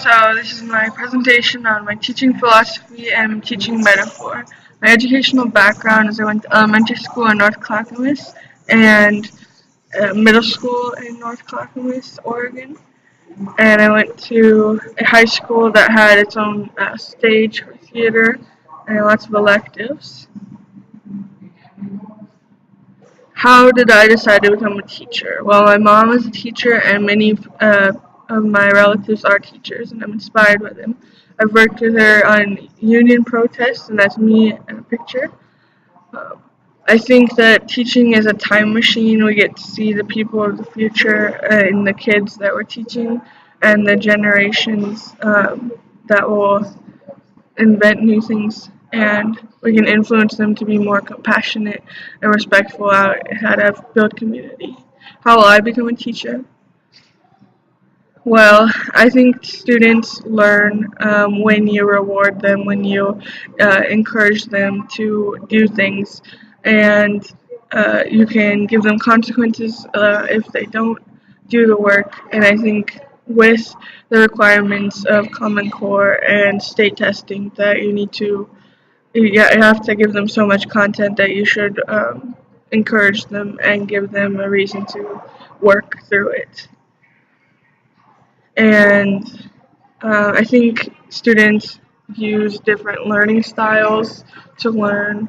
So this is my presentation on my teaching philosophy and teaching metaphor. My educational background is I went to elementary school in North Clackamas and middle school in North Clackamas, Oregon. And I went to a high school that had its own stage for theater and lots of electives. How did I decide to become a teacher? Well, my mom is a teacher, and many of my relatives are teachers, and I'm inspired by them. I've worked with her on union protests, and that's me in a picture. Um, I think that teaching is a time machine. We get to see the people of the future and the kids that we're teaching, and the generations that will invent new things, and we can influence them to be more compassionate and respectful out how to build community. How will I become a teacher? Well, I think students learn when you reward them, when you encourage them to do things, and you can give them consequences if they don't do the work. And I think with the requirements of Common Core and state testing, that you have to give them so much content that you should encourage them and give them a reason to work through it. And I think students use different learning styles to learn,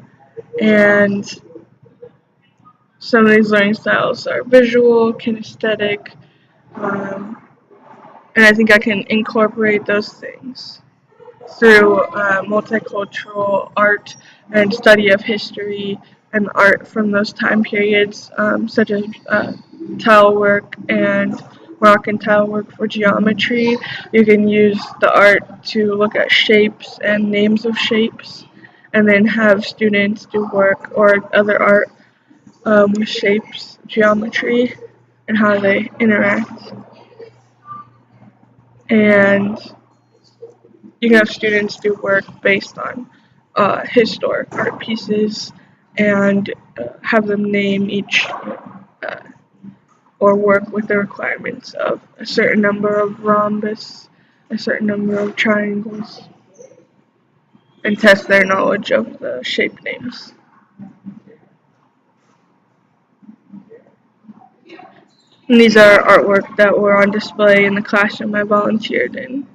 and some of these learning styles are visual, kinesthetic, um, and I think I can incorporate those things through multicultural art and study of history and art from those time periods, such as tile work and Moroccan tile work for geometry. You can use the art to look at shapes and names of shapes, and then have students do work or other art with shapes, geometry, and how they interact. And you can have students do work based on historic art pieces and have them name each or work with the requirements of a certain number of rhombus, a certain number of triangles, and test their knowledge of the shape names. And these are artwork that were on display in the classroom I volunteered in.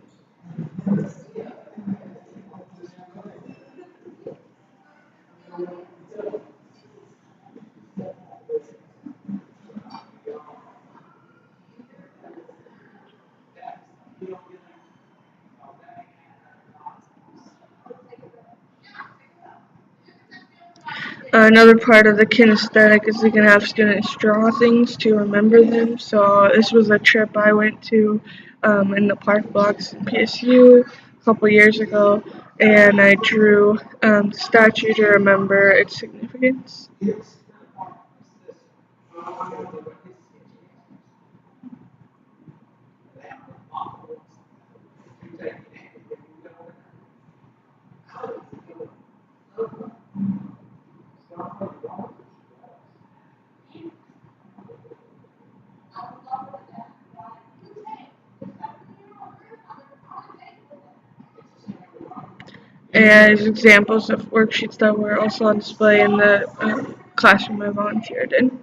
Another part of the kinesthetic is we can have students draw things to remember them. So this was a trip I went to in the park blocks in PSU a couple years ago, and I drew the statue to remember its significance. As examples of worksheets that were also on display in the classroom I volunteered in.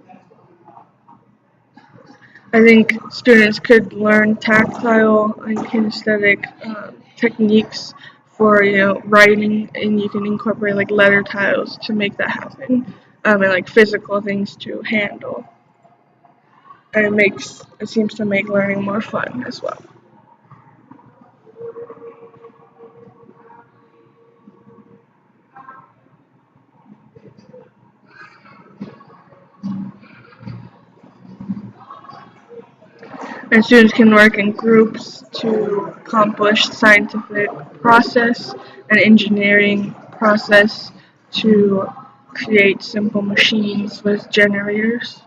I think students could learn tactile and kinesthetic techniques for writing, and you can incorporate like letter tiles to make that happen, and like physical things to handle. And it seems to make learning more fun as well. And students can work in groups to accomplish scientific process and engineering process to create simple machines with generators.